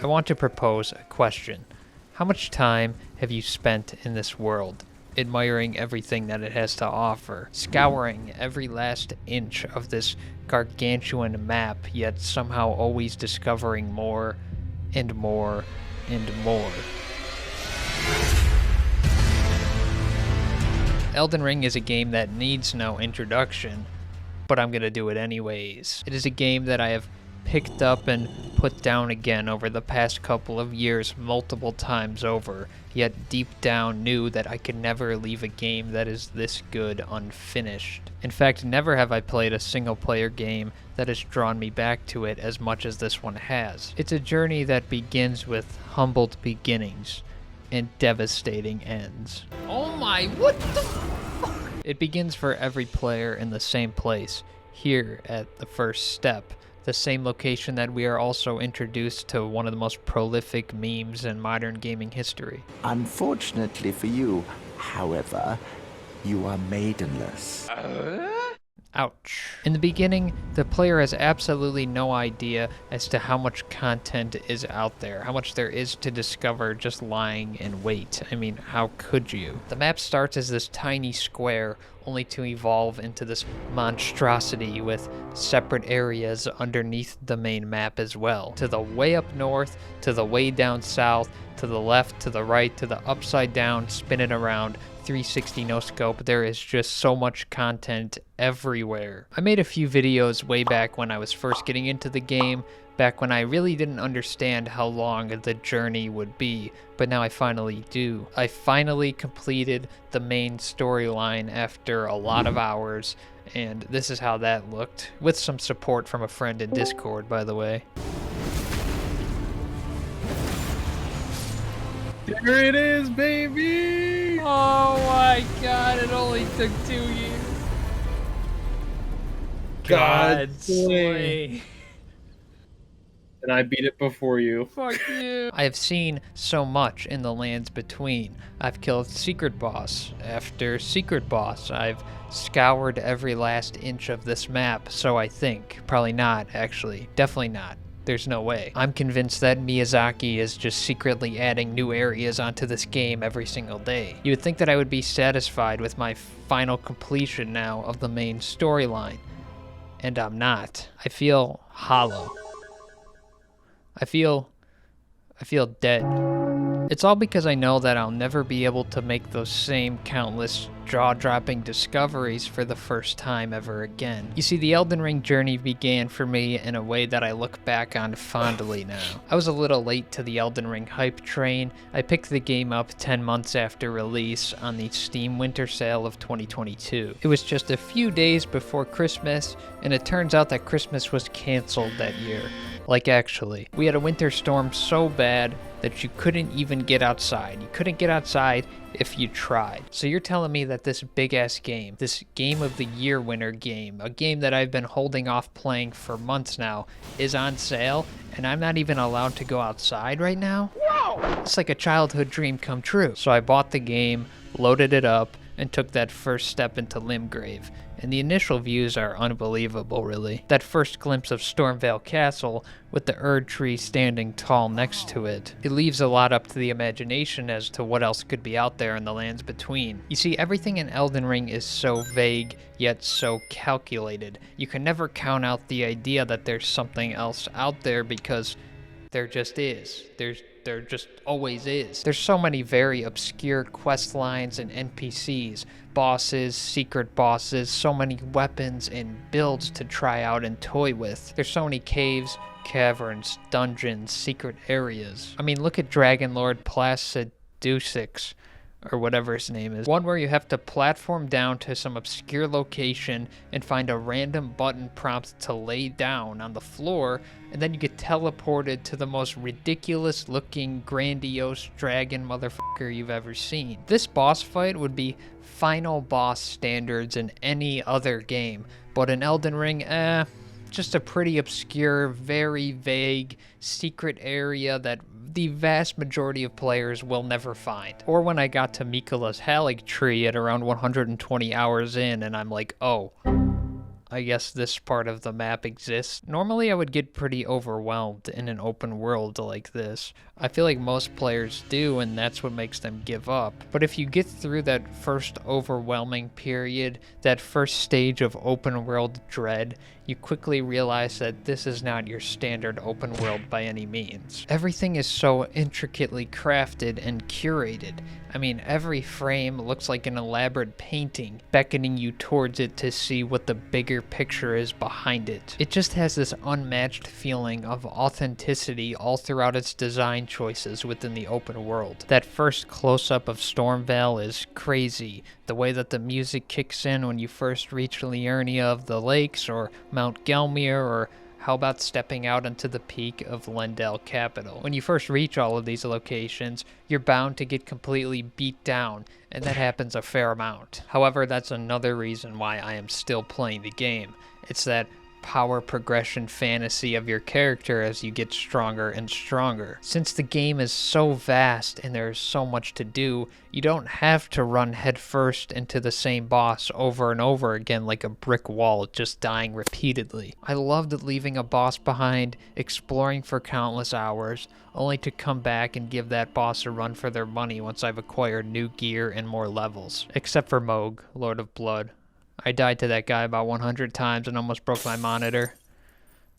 I want to propose a question. How much time have you spent in this world, admiring everything that it has to offer, scouring every last inch of this gargantuan map, yet somehow always discovering more and more and more? Elden Ring is a game that needs no introduction, but I'm gonna do it anyways. It is a game that I have picked up and put down again over the past couple of years multiple times over, yet deep down knew that I could never leave a game that is this good unfinished. In fact, never have I played a single player game that has drawn me back to it as much as this one has. It's a journey that begins with humbled beginnings and devastating ends. Oh my, what the fuck? It begins for every player in the same place, here at the first step. The same location that we are also introduced to one of the most prolific memes in modern gaming history. Unfortunately for you, however, you are maidenless. Ouch. In the beginning, the player has absolutely no idea as to how much content is out there, how much there is to discover just lying in wait. I mean, how could you? The map starts as this tiny square, only to evolve into this monstrosity with separate areas underneath the main map as well. To the way up north, to the way down south, to the left, to the right, to the upside down, spin it around, 360 no scope. There is just so much content everywhere. I made a few videos way back when I was first getting into the game, back when I really didn't understand how long the journey would be, but now I finally do. I finally completed the main storyline after a lot of hours, and this is how that looked, with some support from a friend in Discord, by the way. There it is, baby! Oh my god, it only took 2 years. God slay. And I beat it before you. Fuck you. I have seen so much in the lands between. I've killed secret boss after secret boss. I've scoured every last inch of this map, so I think. Probably not, actually. Definitely not. There's no way. I'm convinced that Miyazaki is just secretly adding new areas onto this game every single day. You would think that I would be satisfied with my final completion now of the main storyline, and I'm not. I feel hollow. I feel dead. It's all because I know that I'll never be able to make those same countless jaw-dropping discoveries for the first time ever again. You see, the Elden Ring journey began for me in a way that I look back on fondly now. I was a little late to the Elden Ring hype train. I picked the game up 10 months after release on the Steam Winter Sale of 2022. It was just a few days before Christmas, and it turns out that Christmas was canceled that year. Like, actually, we had a winter storm so bad that you couldn't even get outside. You couldn't get outside if you tried. So you're telling me that this big-ass game, this Game of the Year winner game, a game that I've been holding off playing for months now, is on sale, and I'm not even allowed to go outside right now? Whoa! It's like a childhood dream come true. So I bought the game, loaded it up, and took that first step into Limgrave. And the initial views are unbelievable, really. That first glimpse of Stormvale Castle, with the Erd tree standing tall next to it, it leaves a lot up to the imagination as to what else could be out there in the lands between. You see, everything in Elden Ring is so vague, yet so calculated. You can never count out the idea that there's something else out there, because there just is. There just always is. There's so many very obscure quest lines and NPCs, bosses, secret bosses, so many weapons and builds to try out and toy with. There's so many caves, caverns, dungeons, secret areas. I mean, look at Dragon Lord Placidusix, or whatever his name is. One where you have to platform down to some obscure location and find a random button prompt to lay down on the floor, and then you get teleported to the most ridiculous looking grandiose dragon motherfucker you've ever seen. This boss fight would be final boss standards in any other game, but in Elden Ring, just a pretty obscure, very vague, secret area that the vast majority of players will never find. Or when I got to Mikola's Halig tree at around 120 hours in, and I'm like, oh, I guess this part of the map exists. Normally I would get pretty overwhelmed in an open world like this. I feel like most players do, and that's what makes them give up. But if you get through that first overwhelming period, that first stage of open world dread, you quickly realize that this is not your standard open world by any means. Everything is so intricately crafted and curated. I mean, every frame looks like an elaborate painting, beckoning you towards it to see what the bigger picture is behind it. It just has this unmatched feeling of authenticity all throughout its design choices within the open world. That first close-up of Stormvale is crazy. The way that the music kicks in when you first reach Liurnia of the Lakes, or Mount Gelmir, or how about stepping out onto the peak of Lendel Capital? When you first reach all of these locations, you're bound to get completely beat down, and that happens a fair amount. However, that's another reason why I am still playing the game. It's that power progression fantasy of your character as you get stronger and stronger. Since the game is so vast and there's so much to do, you don't have to run headfirst into the same boss over and over again like a brick wall, just dying repeatedly. I loved leaving a boss behind, exploring for countless hours, only to come back and give that boss a run for their money once I've acquired new gear and more levels. Except for Mohg, Lord of Blood. I died to that guy about 100 times and almost broke my monitor.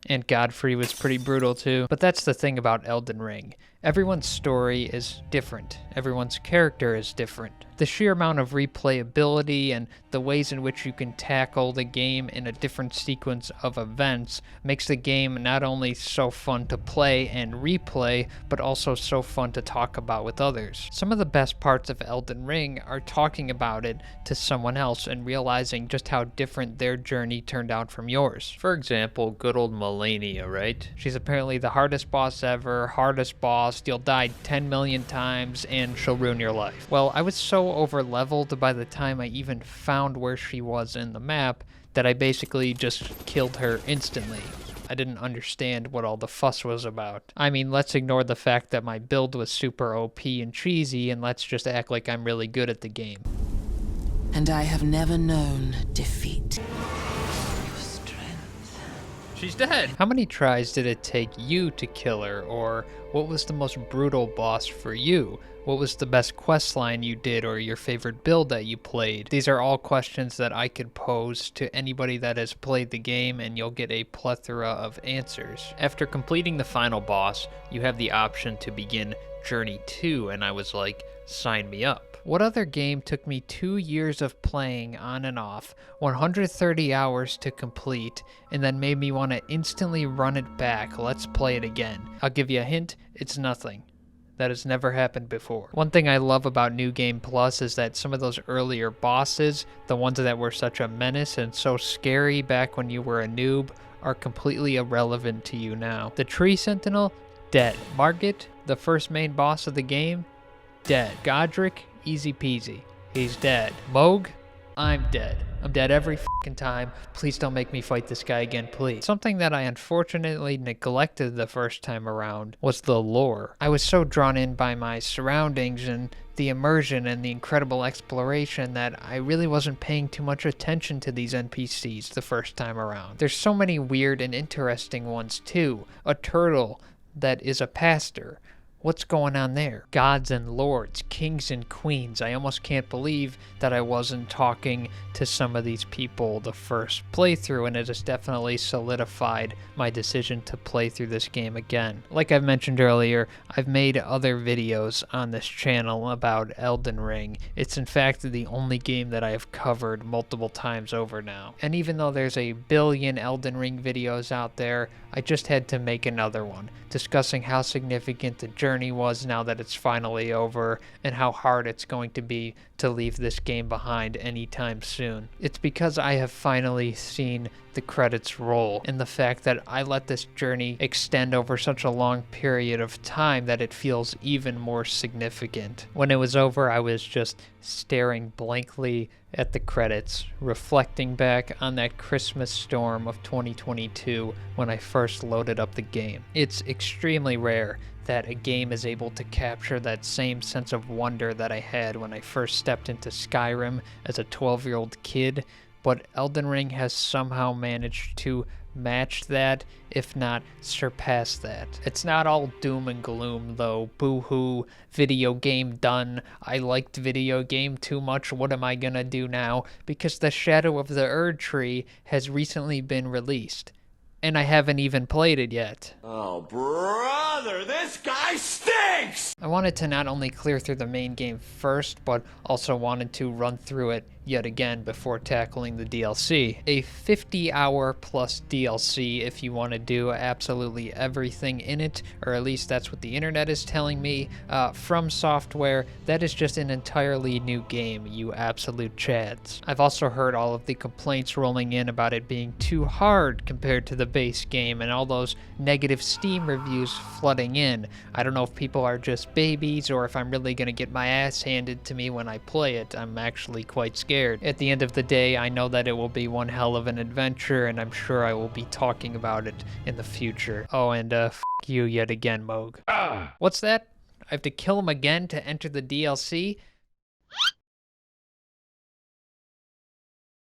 And Godfrey was pretty brutal too. But that's the thing about Elden Ring. Everyone's story is different. Everyone's character is different. The sheer amount of replayability and the ways in which you can tackle the game in a different sequence of events makes the game not only so fun to play and replay, but also so fun to talk about with others. Some of the best parts of Elden Ring are talking about it to someone else and realizing just how different their journey turned out from yours. For example, good old Melania, right? She's apparently the hardest boss ever, hardest boss, you'll die 10 million times, and she'll ruin your life. Well, I was so over-leveled by the time I even found where she was in the map that I basically just killed her instantly. I didn't understand what all the fuss was about. I mean, let's ignore the fact that my build was super OP and cheesy, and let's just act like I'm really good at the game. And I have never known defeat. She's dead! How many tries did it take you to kill her? Or what was the most brutal boss for you? What was the best quest line you did, or your favorite build that you played? These are all questions that I could pose to anybody that has played the game, and you'll get a plethora of answers. After completing the final boss, you have the option to begin Journey 2, and I was like, sign me up. What other game took me 2 years of playing on and off, 130 hours to complete, and then made me want to instantly run it back? Let's play it again. I'll give you a hint, it's nothing. That has never happened before. One thing I love about New Game Plus is that some of those earlier bosses, the ones that were such a menace and so scary back when you were a noob, are completely irrelevant to you now. The Tree Sentinel, dead. Margit, the first main boss of the game, dead. Godric, easy peasy. He's dead. Mohg, I'm dead. I'm dead every fucking time. Please don't make me fight this guy again, please. Something that I unfortunately neglected the first time around was the lore. I was so drawn in by my surroundings and the immersion and the incredible exploration that I really wasn't paying too much attention to these NPCs the first time around. There's so many weird and interesting ones too. A turtle that is a pastor. What's going on there? Gods and lords, kings and queens. I almost can't believe that I wasn't talking to some of these people the first playthrough, and it has definitely solidified my decision to play through this game again. Like I've mentioned earlier, I've made other videos on this channel about Elden Ring. It's in fact the only game that I have covered multiple times over now. And even though there's a billion Elden Ring videos out there, I just had to make another one, discussing how significant the journey was now that it's finally over, and how hard it's going to be to leave this game behind anytime soon. It's because I have finally seen the credits roll, and the fact that I let this journey extend over such a long period of time that it feels even more significant. When it was over, I was just staring blankly at the credits, reflecting back on that Christmas storm of 2022 when I first loaded up the game. It's extremely rare that a game is able to capture that same sense of wonder that I had when I first stepped into Skyrim as a 12-year-old kid, but Elden Ring has somehow managed to match that, if not surpass that. It's not all doom and gloom though. Boo-hoo, video game done. I liked video game too much. What am I gonna do now? Because the Shadow of the Erd Tree has recently been released, and I haven't even played it yet. Oh, brother, this guy stinks! I wanted to not only clear through the main game first, but also wanted to run through it yet again before tackling the DLC. A 50-hour plus DLC if you want to do absolutely everything in it, or at least that's what the internet is telling me. From Software, that is just an entirely new game, you absolute chads. I've also heard all of the complaints rolling in about it being too hard compared to the base game, and all those negative Steam reviews flooding in. I don't know if people are just babies or if I'm really gonna get my ass handed to me when I play it. I'm actually quite scared. At the end of the day, I know that it will be one hell of an adventure, and I'm sure I will be talking about it in the future. Oh, and f you yet again, Moog. What's that? I have to kill him again to enter the DLC?